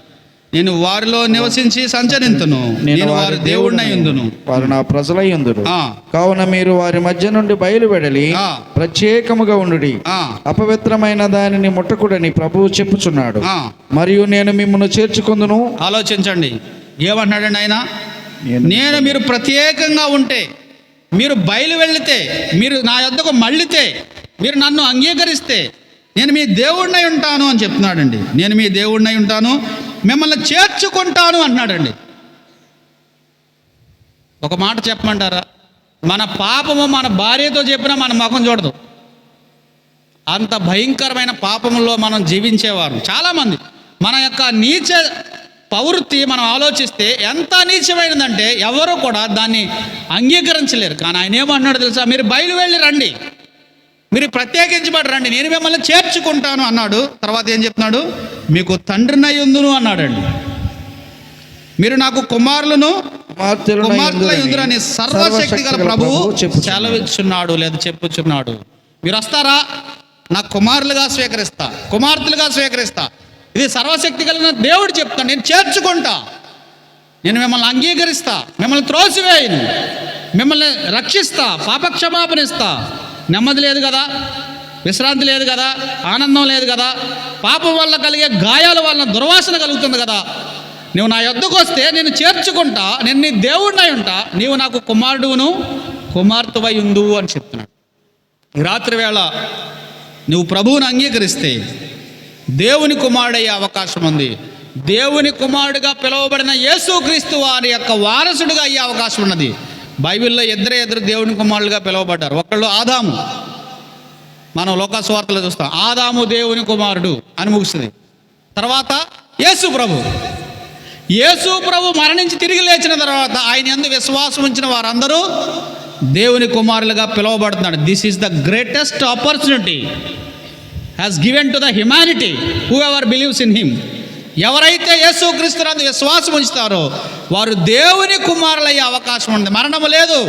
S3: నేను వారిలో నివసించి సంచరింతును, నేను వారి దేవుడినై ఉందును,
S2: వారు నా ప్రజలై ఉందురు.
S3: ఆ.
S2: కావున మీరు వారి మధ్య నుండి బయలువెడలి
S3: ఆ.
S2: ప్రత్యేకముగా ఉండుడి.
S3: ఆ.
S2: అపవిత్రమైన దానిని ముట్టకుడని ప్రభువు చెప్పుచున్నాడు.
S3: ఆ.
S2: మరియు నేను మిమ్మల్ని చేర్చుకుందును.
S3: ఆలోచించండి, ఏమంటున్నాడండి ఆయన? నేను మీరు ప్రత్యేకంగా ఉంటే, మీరు బయలు వెళితే, మీరు నా యొద్దకు మళ్ళితే, మీరు నన్ను అంగీకరిస్తే నేను మీ దేవుడినై ఉంటాను అని చెప్తున్నాడండి. నేను మీ దేవుడినై ఉంటాను, మిమ్మల్ని చేర్చుకుంటాను అంటున్నాడండి. ఒక మాట చెప్పమంటారా? మన పాపము మన భార్యతో చెప్పినా మన ముఖం చూడదు. అంత భయంకరమైన పాపంలో మనం జీవించేవారు చాలామంది. మన యొక్క నీచ ప్రవృత్తి మనం ఆలోచిస్తే ఎంత నీచమైనదంటే ఎవరు కూడా దాన్ని అంగీకరించలేరు. కానీ ఆయన ఏమంటున్నాడు తెలుసా? మీరు బయలు వెళ్ళి రండి, మీరు ప్రత్యేకించబడి రండి, నేను మిమ్మల్ని చేర్చుకుంటాను అన్నాడు. తర్వాత ఏం చెప్తున్నాడు? మీకు తండ్రినై ఉందును అన్నాడండి. మీరు నాకు కుమారులను కుమార్తెలై ఉందురని సర్వశక్తి గల ప్రభువు సెలవిచ్చున్నాడు లేదా చెప్పుచున్నాడు. మీరు వస్తారా? నా కుమారులుగా స్వీకరిస్తా, కుమార్తెలుగా స్వీకరిస్తా. ఇది సర్వశక్తి కలిగిన దేవుడు చెప్తాను. నేను చేర్చుకుంటా, నేను మిమ్మల్ని అంగీకరిస్తా, మిమ్మల్ని త్రోసివేయను, మిమ్మల్ని రక్షిస్తా, పాపక్షమాపణ ఇస్తా. నెమ్మది లేదు కదా, విశ్రాంతి లేదు కదా, ఆనందం లేదు కదా, పాపం వల్ల కలిగే గాయాల వలన దుర్వాసన కలుగుతుంది కదా. నువ్వు నా యొద్దకు వస్తే నేను చేర్చుకుంటా, నేను నీ దేవుడినై ఉంటా, నీవు నాకు కుమారుడును కుమార్తెవై ఉండు అని చెప్తున్నాడు. ఈ రాత్రి వేళ నువ్వు ప్రభువుని అంగీకరిస్తే దేవుని కుమారుడయ్యే అవకాశం ఉంది. దేవుని కుమారుడుగా పిలువబడిన యేసుక్రీస్తు వారి యొక్క వారసుడిగా అయ్యే అవకాశం ఉన్నది. బైబిల్లో ఇద్దరు దేవుని కుమారులుగా పిలువబడ్డారు. ఒకళ్ళు ఆదాము, మనం లోకాసువార్తలో చూస్తాం, ఆదాము దేవుని కుమారుడు అని ముగుస్తుంది. తర్వాత యేసు ప్రభు. యేసు ప్రభు మరణించి తిరిగి లేచిన తర్వాత ఆయన యందు విశ్వాసం ఉంచిన వారందరూ దేవుని కుమారులుగా పిలువబడుతున్నాడు. This is the greatest opportunity has given to the humanity whoever believes in him. ఎవరైతే యేసుక్రీస్తునందు విశ్వాసం ఉంచుతారో వారు దేవుని కుమారులయ్యే అవకాశం ఉంది. మరణము లేదు,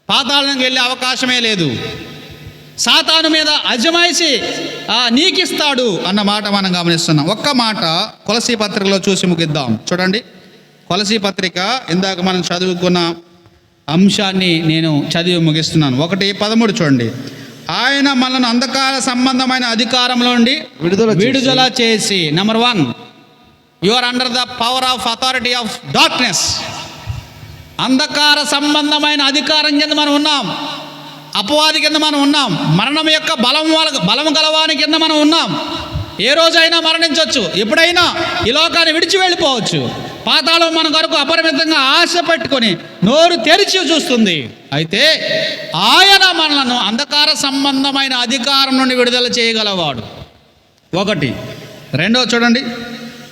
S3: పాతాళానికి వెళ్ళే అవకాశమే లేదు. సాతాను మీద అజమాయిషి నీకిస్తాడు అన్న మాట మనం గమనిస్తున్నాం. ఒక్క మాట కొలసీ పత్రికలో చూసి ముగిద్దాం. చూడండి, కొలసీ పత్రిక ఇందాక మనం చదువుకున్న అంశాన్ని నేను చదివి ముగిస్తున్నాను. 1:13 చూడండి. ఆయన మనల్ని అంధకార సంబంధమైన అధికారంలో నుండి విడుదల చేసి, number 1, you are under the power of authority of darkness. అంధకార సంబంధమైన అధికారం కింద మనం ఉన్నాం, అపవాది కింద మనం ఉన్నాం, మరణం యొక్క బలం గలవాని కింద మనం ఉన్నాం. ఏ రోజైనా మరణించవచ్చు, ఎప్పుడైనా ఈ లోకాన్ని విడిచి వెళ్ళిపోవచ్చు. పాతాళం మన కొరకు అపరిమితంగా ఆశ పెట్టుకొని నోరు తెరిచి చూస్తుంది. అయితే ఆయన మనలను అంధకార సంబంధమైన అధికారం నుండి విడుదల చేయగలవాడు. 1. 2 చూడండి,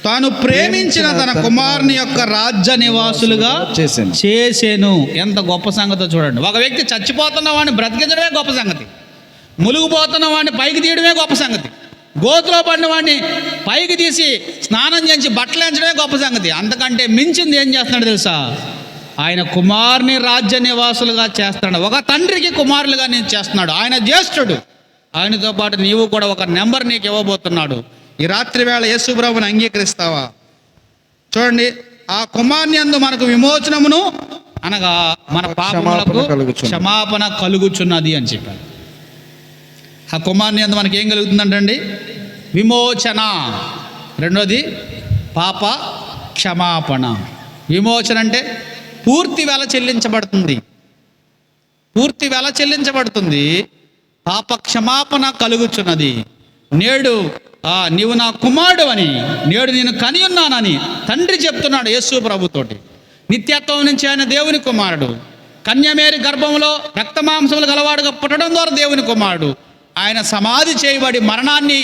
S3: తాను ప్రేమించిన తన కుమారుని యొక్క రాజ్య నివాసులుగా చేసేను. ఎంత గొప్ప సంగతో చూడండి. ఒక వ్యక్తి చచ్చిపోతున్న వాడిని బ్రతికించడమే గొప్ప సంగతి, మునిగిపోతున్న వాడిని పైకి తీయడమే గొప్ప సంగతి, గోతులో పడిన వాడిని పైకి తీసి స్నానం చేసి బట్టలు ఎంచడమే గొప్ప సంగతి. అంతకంటే మించింది ఏం చేస్తున్నాడు తెలుసా? ఆయన కుమారుని రాజ్య నివాసులుగా చేస్తున్నాడు. ఒక తండ్రికి కుమారులుగా నేను చేస్తున్నాడు. ఆయన జ్యేష్ఠుడు, ఆయనతో పాటు నీవు కూడా ఒక నెంబర్ నీకు ఇవ్వబోతున్నాడు. ఈ రాత్రి వేళ యేసు ప్రభువుని అంగీకరిస్తావా? చూడండి, ఆ కుమారుని యందు మనకు విమోచనమును అనగా మన పాపములకు క్షమాపణ కలుగుచున్నది అని చెప్పారు. ఆ కుమారుని యందు మనకి ఏం కలుగుతుందంటండి? విమోచన. 2ది పాప క్షమాపణ. విమోచన అంటే పూర్తి వెల చెల్లించబడుతుంది, పూర్తి వెల చెల్లించబడుతుంది. పాప క్షమాపణ కలుగుచున్నది. నేడు నీవు నా కుమారుడు అని, నేడు నేను కని ఉన్నానని తండ్రి చెప్తున్నాడు యేసు ప్రభుతోటి. నిత్యత్వం నుంచి ఆయన దేవుని కుమారుడు, కన్యమేరి గర్భంలో రక్తమాంసములు గలవాడుగా పుట్టడం ద్వారా దేవుని కుమారుడు. ఆయన సమాధి చేయబడి మరణాన్ని,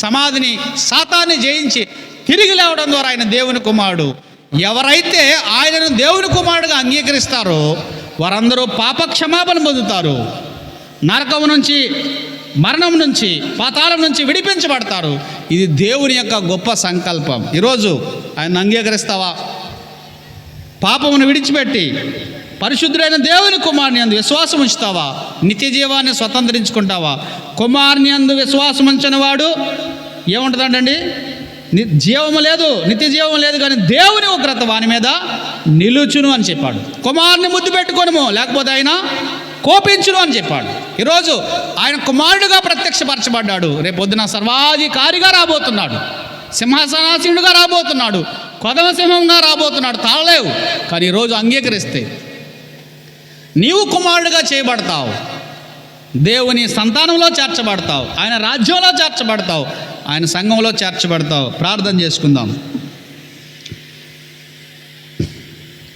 S3: సమాధిని, సాతాన్ని జయించి తిరిగి లేవడం ద్వారా ఆయన దేవుని కుమారుడు. ఎవరైతే ఆయనను దేవుని కుమారుడుగా అంగీకరిస్తారో వారందరూ పాప క్షమాపణ పొందుతారు, నరకం నుంచి, మరణం నుంచి, పాతాళం నుంచి విడిపించబడతారు. ఇది దేవుని యొక్క గొప్ప సంకల్పం. ఈరోజు ఆయన అంగీకరిస్తావా? పాపమును విడిచిపెట్టి పరిశుద్ధుడైన దేవుని కుమారుని యందు విశ్వాసం ఉంచుతావా? నిత్య జీవాన్ని స్వతంత్రించుకుంటావా? కుమారుని యందు విశ్వాసం ఉంచిన వాడు ఏముంటుందండి? జీవము లేదు, నిత్య జీవము లేదు, కానీ దేవుని ఉగ్రత వాని మీద నిలుచును అని చెప్పాడు. కుమారుని ముద్దు పెట్టుకొనుము, లేకపోతే ఆయన కోపించును అని చెప్పాడు. ఈరోజు ఆయన కుమారుడుగా ప్రత్యక్షపరచబడ్డాడు. రేపొద్దున సర్వాధికారిగా రాబోతున్నాడు, సింహాసనాసీనుడుగా రాబోతున్నాడు, కొదమ సింహంగా రాబోతున్నాడు. తాళలేవు. కానీ ఈరోజు అంగీకరిస్తే నీవు కుమారుడుగా చేయబడతావు, దేవుని సంతానంలో చేర్చబడతావు, ఆయన రాజ్యంలో చేర్చబడతావు, ఆయన సంఘంలో చేర్చబడతావు. ప్రార్థన చేసుకుందాం.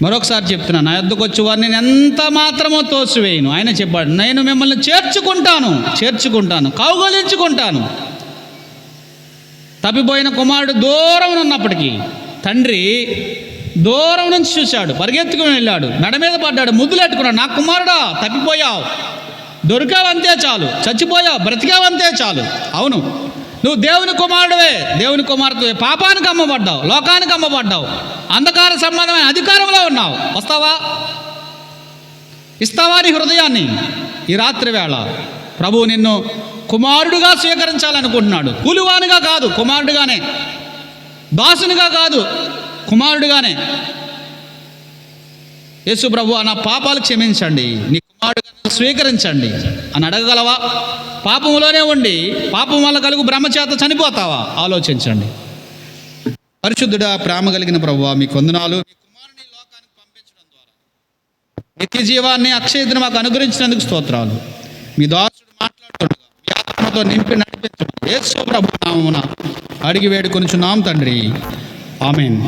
S3: మరొకసారి చెప్తున్నా, నా యొద్దకు వచ్చి వారిని నేను ఎంత మాత్రమో తోసివేయను. ఆయన చెప్పాడు, నేను మిమ్మల్ని చేర్చుకుంటాను, కౌగలించుకుంటాను. తప్పిపోయిన కుమారుడు దూరం ఉన్నప్పటికీ తండ్రి దూరం నుంచి చూశాడు, పరిగెత్తుకుని వెళ్ళాడు, మెడ మీద పడ్డాడు, ముద్దులెట్టుకున్నాడు. నా కుమారుడా, తప్పిపోయావు, దొరికావంతే చాలు, చచ్చిపోయావు, బ్రతికావంతే చాలు. అవును, నువ్వు దేవుని కుమారుడువే, దేవుని కుమార్తెవే. పాపానికి అమ్మబడ్డావు, లోకానికి అమ్మబడ్డావు, అంధకార సంబంధమైన అధికారంలో ఉన్నావు. వస్తావా? ఇస్తావా నీ హృదయాన్ని? ఈ రాత్రి వేళ ప్రభువు నిన్ను కుమారుడుగా స్వీకరించాలనుకుంటున్నాడు. కూలివానిగా కాదు, కుమారుడుగానే. దాసునిగా కాదు, కుమారుడుగానే. యేసు ప్రభు, నా పాపాలు క్షమించండి, నీ కుమారుడుగా స్వీకరించండి అని అడగగలవా? పాపంలోనే ఉండి పాపం వల్ల కలుగు భ్రమ చేత చనిపోతావా? ఆలోచించండి. పరిశుద్ధుడా, ప్రేమ కలిగిన ప్రభువా, మీకు వందనాలు. మీ కుమారుని లోకానికి పంపించడం ద్వారా నిత్య జీవాన్ని, అక్షయతను మాకు అనుగ్రహించినందుకు స్తోత్రాలు. మీ దాసుడు మాట్లాడుతుండగా మీ ఆత్మతో నింపి నడిపించండి. యేసు ప్రభు నామమున అడిగి వేడుకొనుచున్నాం తండ్రి. ఆమేన్.